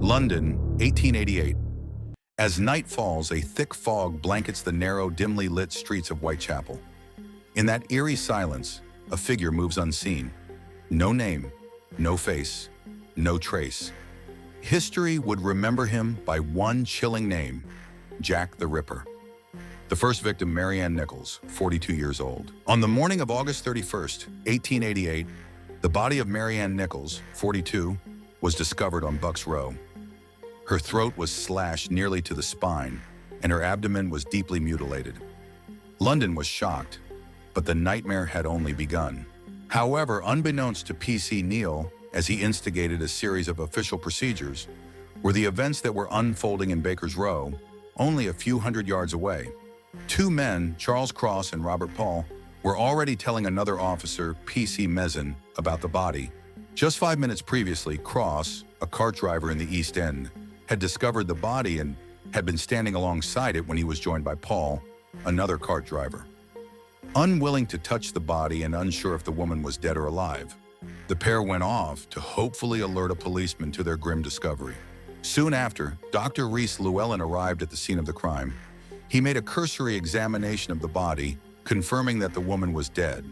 London, 1888. As night falls, a thick fog blankets the narrow, dimly lit streets of Whitechapel. In that eerie silence, a figure moves unseen. No name, no face, no trace. History would remember him by one chilling name: Jack the Ripper. The first victim, Marianne Nichols, 42 years old. On the morning of August 31st, 1888, the body of Marianne Nichols, 42, was discovered on Bucks Row. Her throat was slashed nearly to the spine, and her abdomen was deeply mutilated. London was shocked, but the nightmare had only begun. However, unbeknownst to P.C. Neal, as he instigated a series of official procedures, were the events that were unfolding in Baker's Row, only a few hundred yards away. Two men, Charles Cross and Robert Paul, were already telling another officer, P.C. Mezzin, about the body. Just 5 minutes previously, Cross, a cart driver in the East End, had discovered the body and had been standing alongside it when he was joined by Paul, another cart driver. Unwilling to touch the body and unsure if the woman was dead or alive, the pair went off to hopefully alert a policeman to their grim discovery. Soon after, Dr. Reese Llewellyn arrived at the scene of the crime. He made a cursory examination of the body, confirming that the woman was dead.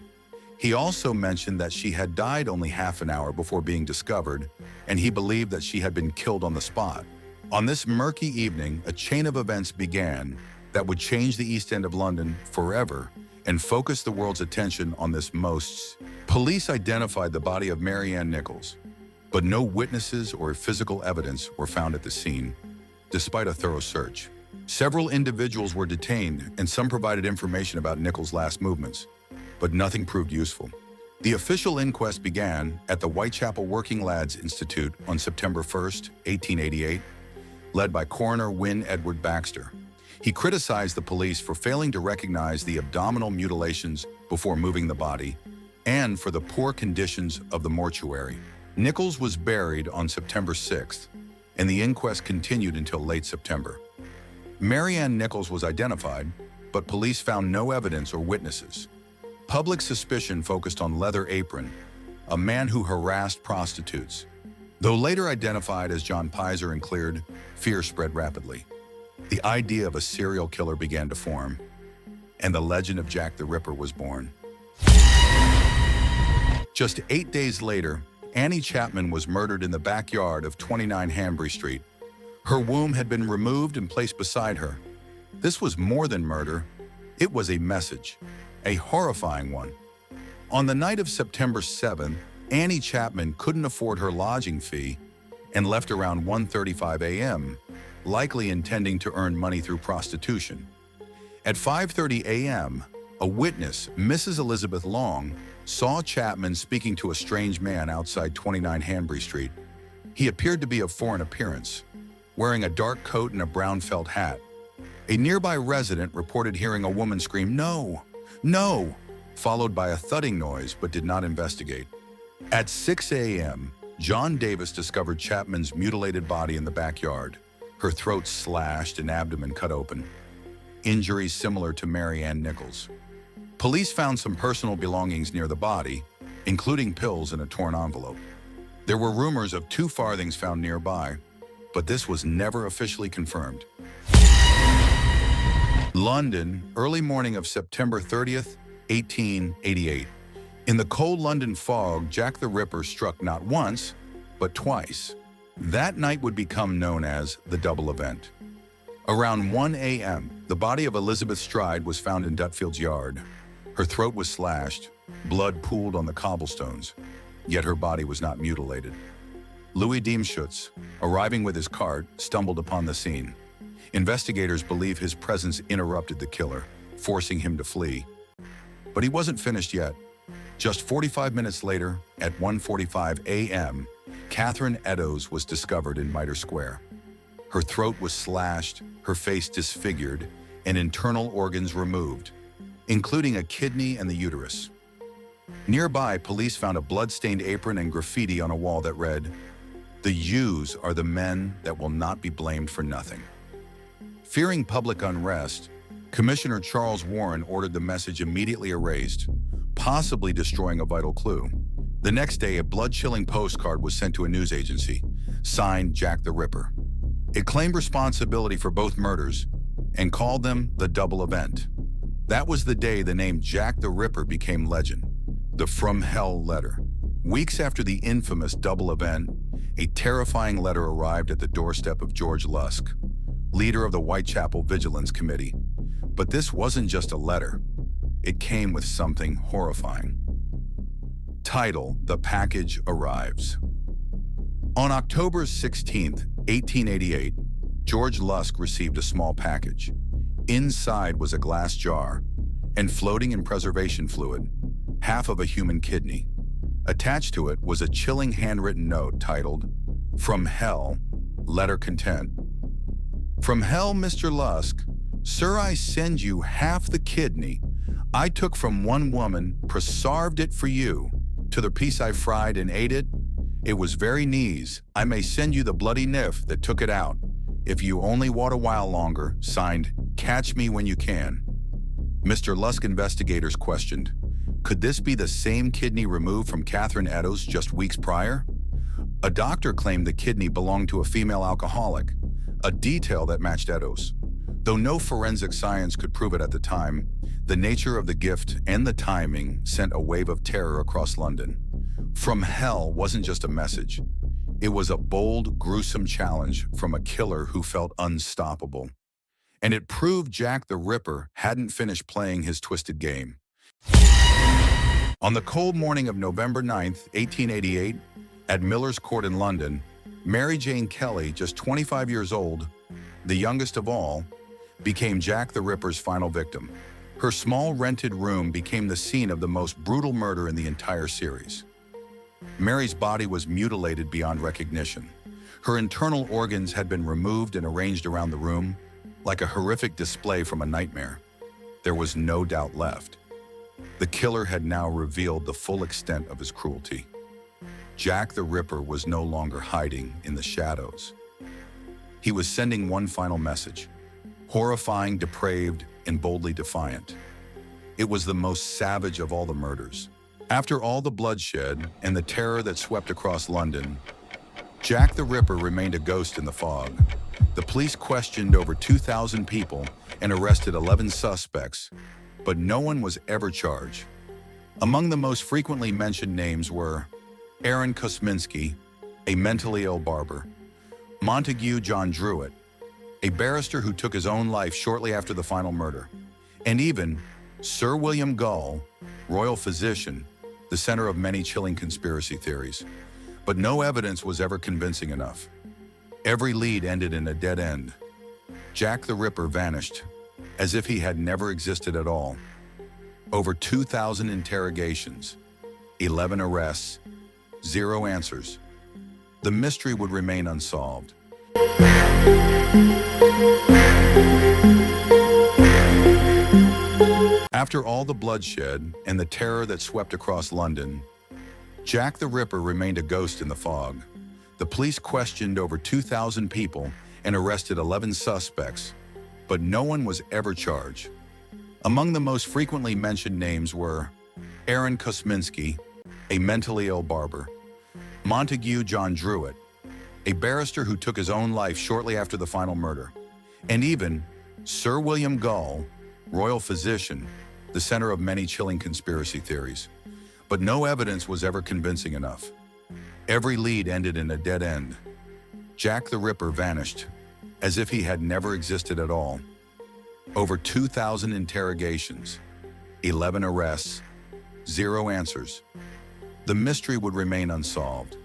He also mentioned that she had died only half an hour before being discovered, and he believed that she had been killed on the spot. On this murky evening, a chain of events began that would change the East End of London forever and focus the world's attention on this most. Police identified the body of Marianne Nichols, but no witnesses or physical evidence were found at the scene, despite a thorough search. Several individuals were detained, and some provided information about Nichols' last movements, but nothing proved useful. The official inquest began at the Whitechapel Working Lads Institute on September 1st, 1888, led by Coroner Wynne Edward Baxter. He criticized the police for failing to recognize the abdominal mutilations before moving the body and for the poor conditions of the mortuary. Nichols was buried on September 6th, and the inquest continued until late September. Marianne Nichols was identified, but police found no evidence or witnesses. Public suspicion focused on Leather Apron, a man who harassed prostitutes. Though later identified as John Pizer and cleared, fear spread rapidly. The idea of a serial killer began to form, and the legend of Jack the Ripper was born. Just 8 days later, Annie Chapman was murdered in the backyard of 29 Hanbury Street. Her womb had been removed and placed beside her. This was more than murder. It was a message, a horrifying one. On the night of September 7th, Annie Chapman couldn't afford her lodging fee and left around 1:35 a.m., likely intending to earn money through prostitution. At 5:30 a.m., a witness, Mrs. Elizabeth Long, saw Chapman speaking to a strange man outside 29 Hanbury Street. He appeared to be of foreign appearance, wearing a dark coat and a brown felt hat. A nearby resident reported hearing a woman scream, "No! No!" followed by a thudding noise, but did not investigate. At 6 a.m., John Davis discovered Chapman's mutilated body in the backyard, her throat slashed and abdomen cut open. Injuries similar to Marianne Nichols. Police found some personal belongings near the body, including pills in a torn envelope. There were rumors of 2 farthings found nearby, but this was never officially confirmed. London, early morning of September 30th, 1888. In the cold London fog, Jack the Ripper struck not once, but twice. That night would become known as the double event. Around 1 a.m., the body of Elizabeth Stride was found in Dutfield's yard. Her throat was slashed, blood pooled on the cobblestones, yet her body was not mutilated. Louis Diemschutz, arriving with his cart, stumbled upon the scene. Investigators believe his presence interrupted the killer, forcing him to flee. But he wasn't finished yet. Just 45 minutes later, at 1:45 a.m., Catherine Eddowes was discovered in Mitre Square. Her throat was slashed, her face disfigured, and internal organs removed, including a kidney and the uterus. Nearby, police found a blood-stained apron and graffiti on a wall that read, "The Jews are the men that will not be blamed for nothing." Fearing public unrest, Commissioner Charles Warren ordered the message immediately erased, possibly destroying a vital clue. The next day, a blood-chilling postcard was sent to a news agency. signed Jack the Ripper. It claimed responsibility for both murders and called them the double event. That was the day the name Jack the Ripper became legend, the From Hell letter. Weeks after the infamous double event, a terrifying letter arrived at the doorstep of George Lusk, leader of the Whitechapel Vigilance Committee. But this wasn't just a letter. It came with something horrifying. Title: The Package Arrives. On October 16, 1888, George Lusk received a small package. Inside was a glass jar, and floating in preservation fluid, half of a human kidney. Attached to it was a chilling handwritten note titled, "From Hell, Letter Content." "From Hell, Mr. Lusk. Sir, I send you half the kidney I took from one woman, preserved it for you. To the piece I fried and ate it. It was very knees. I may send you the bloody niff that took it out, if you only want a while longer. Signed, Catch Me When You Can." Mr. Lusk investigators questioned, could this be the same kidney removed from Catherine Eddowes just weeks prior? A doctor claimed the kidney belonged to a female alcoholic, a detail that matched Eddowes. Though no forensic science could prove it at the time, the nature of the gift and the timing sent a wave of terror across London. From Hell wasn't just a message. It was a bold, gruesome challenge from a killer who felt unstoppable. And it proved Jack the Ripper hadn't finished playing his twisted game. On the cold morning of November 9th, 1888, at Miller's Court in London, Mary Jane Kelly, just 25 years old, the youngest of all, became Jack the Ripper's final victim. Her small rented room became the scene of the most brutal murder in the entire series. Mary's body was mutilated beyond recognition. Her internal organs had been removed and arranged around the room, like a horrific display from a nightmare. There was no doubt left. The killer had now revealed the full extent of his cruelty. Jack the Ripper was no longer hiding in the shadows. He was sending one final message, horrifying, depraved, and boldly defiant. It was the most savage of all the murders. After all the bloodshed and the terror that swept across London, Jack the Ripper remained a ghost in the fog. The police questioned over 2,000 people and arrested 11 suspects, but no one was ever charged. Among the most frequently mentioned names were Aaron Kosminski, a mentally ill barber; Montague John Druitt, a barrister who took his own life shortly after the final murder; and even Sir William Gull, royal physician, the center of many chilling conspiracy theories. But no evidence was ever convincing enough. Every lead ended in a dead end. Jack the Ripper vanished, as if he had never existed at all. Over 2,000 interrogations, 11 arrests, 0 answers. The mystery would remain unsolved. After all the bloodshed and the terror that swept across London, Jack the Ripper remained a ghost in the fog. The police questioned over 2,000 people and arrested 11 suspects, but no one was ever charged. Among the most frequently mentioned names were Aaron Kosminski, a mentally ill barber; Montague John Druitt, a barrister who took his own life shortly after the final murder; and even Sir William Gull, royal physician, the center of many chilling conspiracy theories. But no evidence was ever convincing enough. Every lead ended in a dead end. Jack the Ripper vanished, as if he had never existed at all. Over 2,000 interrogations, 11 arrests, 0 answers. The mystery would remain unsolved.